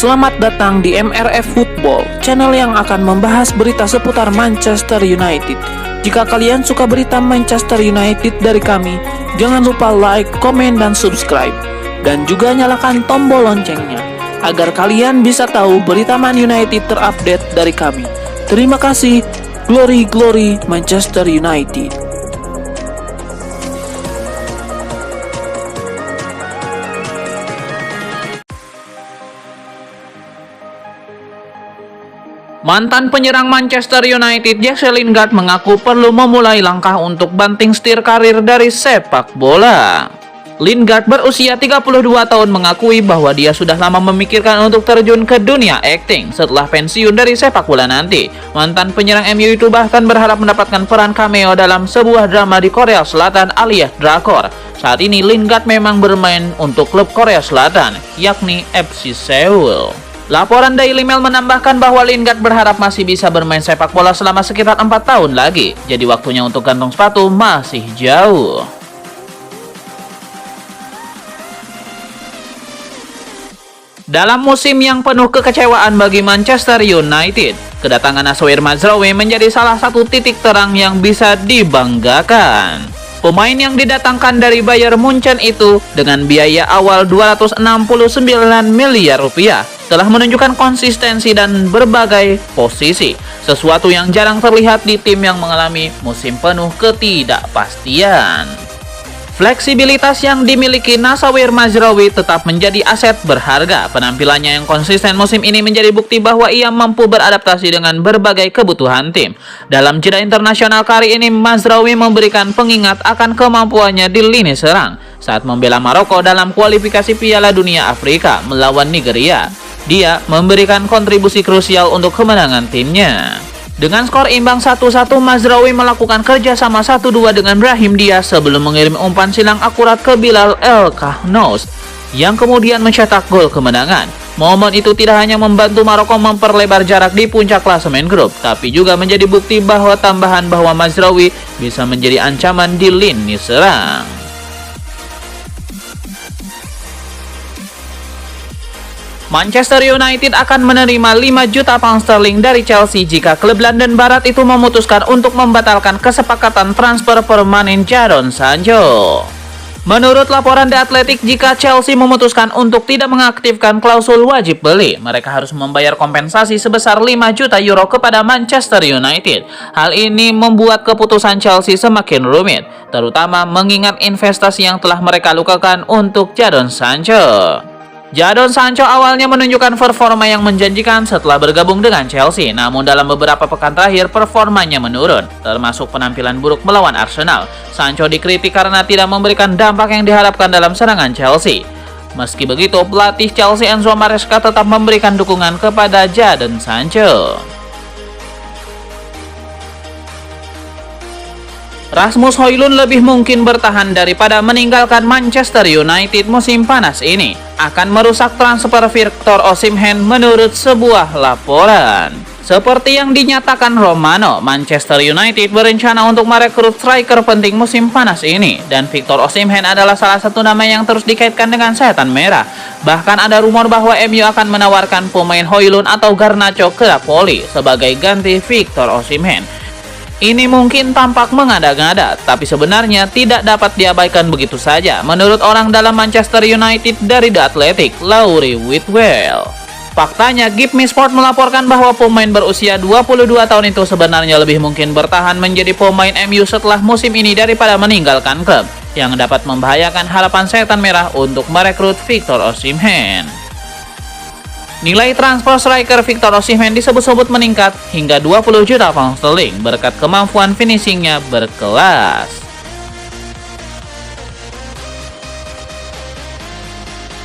Selamat datang di MRF Football, channel yang akan membahas berita seputar Manchester United. Jika kalian suka berita Manchester United dari kami, jangan lupa like, komen, dan subscribe. Dan juga nyalakan tombol loncengnya, agar kalian bisa tahu berita Man United terupdate dari kami. Terima kasih, Glory Glory Manchester United. Mantan penyerang Manchester United Jesse Lingard mengaku perlu memulai langkah untuk banting setir karir dari sepak bola. Lingard berusia 32 tahun mengakui bahwa dia sudah lama memikirkan untuk terjun ke dunia akting setelah pensiun dari sepak bola nanti. Mantan penyerang MU itu bahkan berharap mendapatkan peran cameo dalam sebuah drama di Korea Selatan alias drakor. Saat ini Lingard memang bermain untuk klub Korea Selatan, yakni FC Seoul. Laporan Daily Mail menambahkan bahwa Lingard berharap masih bisa bermain sepak bola selama sekitar 4 tahun lagi. Jadi waktunya untuk gantung sepatu masih jauh. Dalam musim yang penuh kekecewaan bagi Manchester United, kedatangan Noussair Mazraoui menjadi salah satu titik terang yang bisa dibanggakan. Pemain yang didatangkan dari Bayern Munchen itu dengan biaya awal 269 miliar rupiah telah menunjukkan konsistensi dan berbagai posisi, sesuatu yang jarang terlihat di tim yang mengalami musim penuh ketidakpastian. Fleksibilitas yang dimiliki Noussair Mazraoui tetap menjadi aset berharga. Penampilannya yang konsisten musim ini menjadi bukti bahwa ia mampu beradaptasi dengan berbagai kebutuhan tim. Dalam jeda internasional kali ini, Mazraoui memberikan pengingat akan kemampuannya di lini serang saat membela Maroko dalam kualifikasi Piala Dunia Afrika melawan Nigeria. Dia memberikan kontribusi krusial untuk kemenangan timnya. Dengan skor imbang 1-1, Mazraoui melakukan kerjasama 1-2 dengan Brahim Diaz sebelum mengirim umpan silang akurat ke Bilal El Khanous yang kemudian mencetak gol kemenangan. Momen itu tidak hanya membantu Maroko memperlebar jarak di puncak klasemen grup, tapi juga menjadi bukti bahwa Mazraoui bisa menjadi ancaman di lini serang. Manchester United akan menerima 5 juta pound sterling dari Chelsea jika klub London Barat itu memutuskan untuk membatalkan kesepakatan transfer permanen Jadon Sancho. Menurut laporan The Athletic, jika Chelsea memutuskan untuk tidak mengaktifkan klausul wajib beli, mereka harus membayar kompensasi sebesar 5 juta euro kepada Manchester United. Hal ini membuat keputusan Chelsea semakin rumit, terutama mengingat investasi yang telah mereka lakukan untuk Jadon Sancho. Jadon Sancho awalnya menunjukkan performa yang menjanjikan setelah bergabung dengan Chelsea, namun dalam beberapa pekan terakhir performanya menurun, termasuk penampilan buruk melawan Arsenal. Sancho dikritik karena tidak memberikan dampak yang diharapkan dalam serangan Chelsea. Meski begitu, pelatih Chelsea Enzo Maresca tetap memberikan dukungan kepada Jadon Sancho. Rasmus Højlund lebih mungkin bertahan daripada meninggalkan Manchester United musim panas ini. Akan merusak transfer Victor Osimhen menurut sebuah laporan. Seperti yang dinyatakan Romano, Manchester United berencana untuk merekrut striker penting musim panas ini. Dan Victor Osimhen adalah salah satu nama yang terus dikaitkan dengan setan merah. Bahkan ada rumor bahwa MU akan menawarkan pemain Højlund atau Garnacho ke Napoli sebagai ganti Victor Osimhen. Ini mungkin tampak mengada-ngada, tapi sebenarnya tidak dapat diabaikan begitu saja, menurut orang dalam Manchester United dari The Athletic, Laurie Whitwell. Faktanya, Give Me Sport melaporkan bahwa pemain berusia 22 tahun itu sebenarnya lebih mungkin bertahan menjadi pemain MU setelah musim ini daripada meninggalkan klub, yang dapat membahayakan harapan setan merah untuk merekrut Victor Osimhen. Nilai transfer striker Victor Osimhen disebut-sebut meningkat hingga 20 juta pound sterling berkat kemampuan finishingnya berkelas.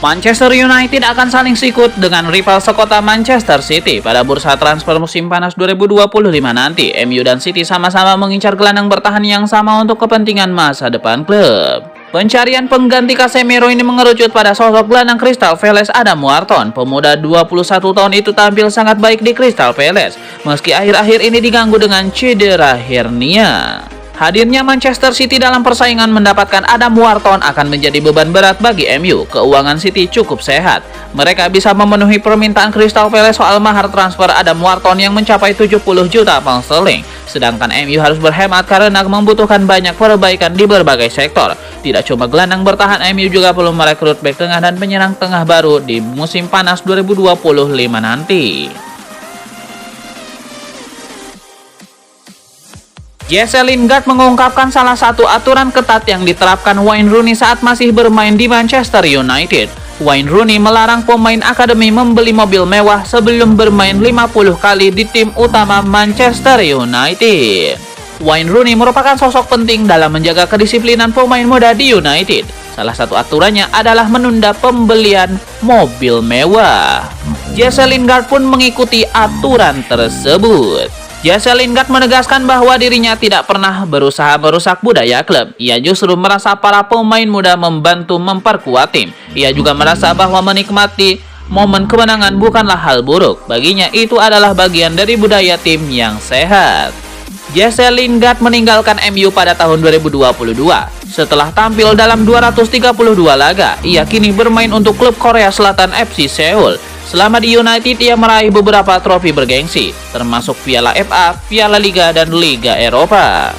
Manchester United akan saling sikut dengan rival sekota Manchester City pada bursa transfer musim panas 2025 nanti. MU dan City sama-sama mengincar gelandang bertahan yang sama untuk kepentingan masa depan klub. Pencarian pengganti Casemiro ini mengerucut pada sosok gelandang Crystal Palace Adam Wharton. Pemuda 21 tahun itu tampil sangat baik di Crystal Palace, meski akhir-akhir ini diganggu dengan cedera hernia. Hadirnya Manchester City dalam persaingan mendapatkan Adam Wharton akan menjadi beban berat bagi MU. Keuangan City cukup sehat. Mereka bisa memenuhi permintaan Crystal Palace soal mahar transfer Adam Wharton yang mencapai 70 juta pound sterling. Sedangkan MU harus berhemat karena membutuhkan banyak perbaikan di berbagai sektor. Tidak cuma gelandang bertahan, MU juga perlu merekrut bek tengah dan penyerang tengah baru di musim panas 2025 nanti. Jesse Lingard mengungkapkan salah satu aturan ketat yang diterapkan Wayne Rooney saat masih bermain di Manchester United. Wayne Rooney melarang pemain akademi membeli mobil mewah sebelum bermain 50 kali di tim utama Manchester United. Wayne Rooney merupakan sosok penting dalam menjaga kedisiplinan pemain muda di United. Salah satu aturannya adalah menunda pembelian mobil mewah. Jesse Lingard pun mengikuti aturan tersebut. Jesse Lingard menegaskan bahwa dirinya tidak pernah berusaha merusak budaya klub. Ia justru merasa para pemain muda membantu memperkuat tim. Ia juga merasa bahwa menikmati momen kemenangan bukanlah hal buruk. Baginya itu adalah bagian dari budaya tim yang sehat. Jesse Lingard meninggalkan MU pada tahun 2022. Setelah tampil dalam 232 laga, ia kini bermain untuk klub Korea Selatan FC Seoul. Selama di United, ia meraih beberapa trofi bergengsi, termasuk Piala FA, Piala Liga, dan Liga Eropa.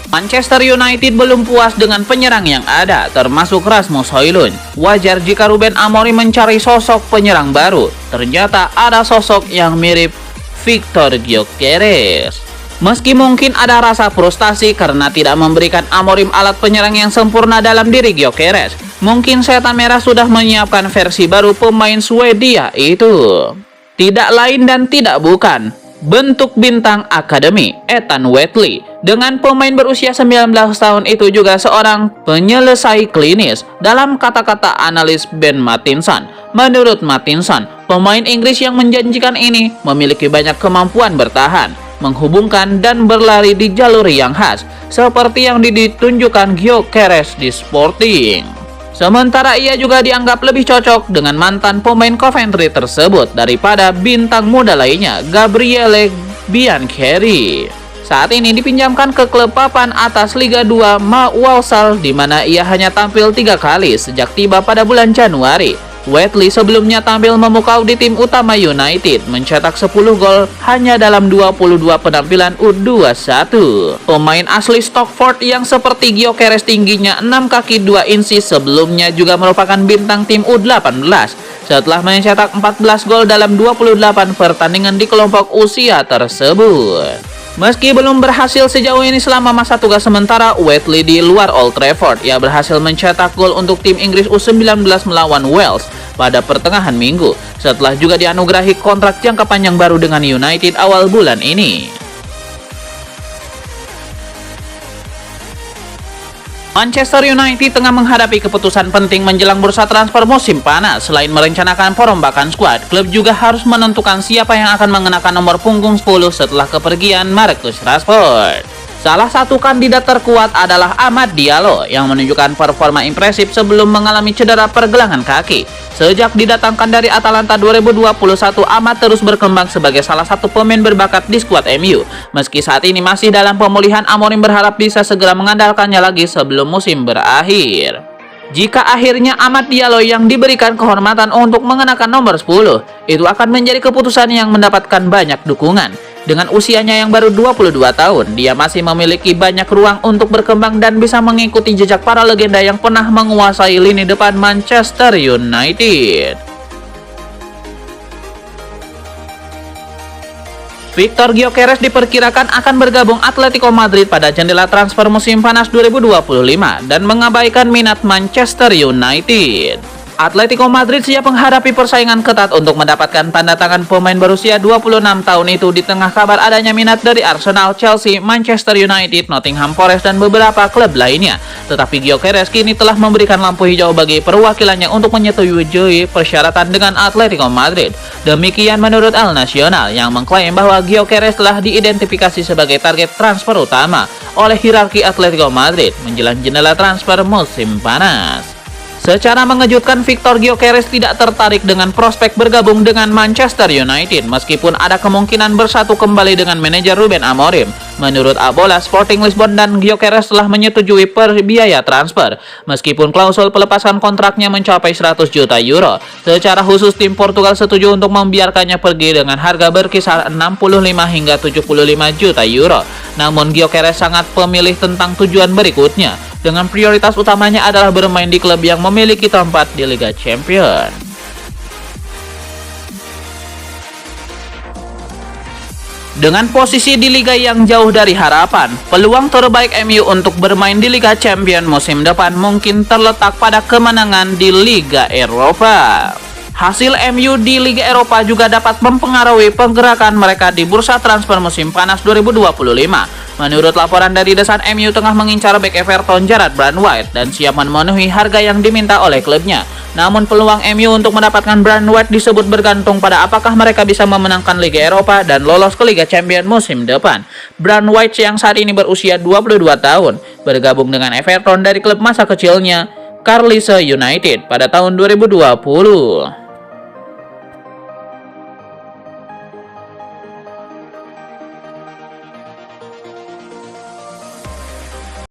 Manchester United belum puas dengan penyerang yang ada, termasuk Rasmus Højlund. Wajar jika Ruben Amorim mencari sosok penyerang baru. Ternyata ada sosok yang mirip Victor Gyökeres. Meski mungkin ada rasa frustasi karena tidak memberikan Amorim alat penyerang yang sempurna dalam diri Gyökeres, mungkin Setan Merah sudah menyiapkan versi baru pemain Swedia itu. Tidak lain dan tidak bukan, bentuk bintang akademi Ethan Wheatley. Dengan pemain berusia 19 tahun itu juga seorang penyelesai klinis. Dalam kata-kata analis Ben Mattinson, menurut Mattinson, pemain Inggris yang menjanjikan ini memiliki banyak kemampuan bertahan, menghubungkan dan berlari di jalur yang khas, seperti yang ditunjukkan Gyökeres di Sporting. Sementara ia juga dianggap lebih cocok dengan mantan pemain Coventry tersebut daripada bintang muda lainnya, Gabriele Biancheri. Saat ini dipinjamkan ke klub papan atas Liga 2 Walsall, di mana ia hanya tampil 3 kali sejak tiba pada bulan Januari. Wheatley sebelumnya tampil memukau di tim utama United, mencetak 10 gol hanya dalam 22 penampilan U21. Pemain asli Stockport yang seperti Gyökeres tingginya 6 kaki 2 inci sebelumnya juga merupakan bintang tim U18 setelah mencetak 14 gol dalam 28 pertandingan di kelompok usia tersebut. Meski belum berhasil sejauh ini selama masa tugas sementara Wheatley di luar Old Trafford, ia berhasil mencetak gol untuk tim Inggris U19 melawan Wales pada pertengahan minggu, setelah juga dianugerahi kontrak jangka panjang baru dengan United awal bulan ini. Manchester United tengah menghadapi keputusan penting menjelang bursa transfer musim panas. Selain merencanakan perombakan skuad, klub juga harus menentukan siapa yang akan mengenakan nomor punggung 10 setelah kepergian Marcus Rashford. Salah satu kandidat terkuat adalah Amad Diallo yang menunjukkan performa impresif sebelum mengalami cedera pergelangan kaki. Sejak didatangkan dari Atalanta 2021, Amad terus berkembang sebagai salah satu pemain berbakat di skuad MU. Meski saat ini masih dalam pemulihan, Amorim berharap bisa segera mengandalkannya lagi sebelum musim berakhir. Jika akhirnya Amad Diallo yang diberikan kehormatan untuk mengenakan nomor 10, itu akan menjadi keputusan yang mendapatkan banyak dukungan. Dengan usianya yang baru 22 tahun, dia masih memiliki banyak ruang untuk berkembang dan bisa mengikuti jejak para legenda yang pernah menguasai lini depan Manchester United. Victor Gyökeres diperkirakan akan bergabung Atletico Madrid pada jendela transfer musim panas 2025 dan mengabaikan minat Manchester United. Atletico Madrid siap menghadapi persaingan ketat untuk mendapatkan tanda tangan pemain berusia 26 tahun itu di tengah kabar adanya minat dari Arsenal, Chelsea, Manchester United, Nottingham Forest, dan beberapa klub lainnya. Tetapi Gyökeres kini telah memberikan lampu hijau bagi perwakilannya untuk menyetujui persyaratan dengan Atletico Madrid. Demikian menurut El Nacional yang mengklaim bahwa Gyökeres telah diidentifikasi sebagai target transfer utama oleh hierarki Atletico Madrid menjelang jendela transfer musim panas. Secara mengejutkan, Victor Gyökeres tidak tertarik dengan prospek bergabung dengan Manchester United meskipun ada kemungkinan bersatu kembali dengan manajer Ruben Amorim. Menurut Abola, Sporting Lisbon dan Gyökeres telah menyetujui biaya transfer meskipun klausul pelepasan kontraknya mencapai 100 juta euro. Secara khusus, tim Portugal setuju untuk membiarkannya pergi dengan harga berkisar 65 hingga 75 juta euro. Namun Gyökeres sangat pemilih tentang tujuan berikutnya, dengan prioritas utamanya adalah bermain di klub yang memiliki tempat di Liga Champions. Dengan posisi di liga yang jauh dari harapan, peluang terbaik MU untuk bermain di Liga Champions musim depan mungkin terletak pada kemenangan di Liga Eropa. Hasil MU di Liga Eropa juga dapat mempengaruhi pergerakan mereka di bursa transfer musim panas 2025. Menurut laporan dari The Sun, MU tengah mengincar bek Everton Jarrad Brandt-White dan siap memenuhi harga yang diminta oleh klubnya. Namun peluang MU untuk mendapatkan Brandt-White disebut bergantung pada apakah mereka bisa memenangkan Liga Eropa dan lolos ke Liga Champions musim depan. Brandt-White yang saat ini berusia 22 tahun bergabung dengan Everton dari klub masa kecilnya Carlisle United pada tahun 2020.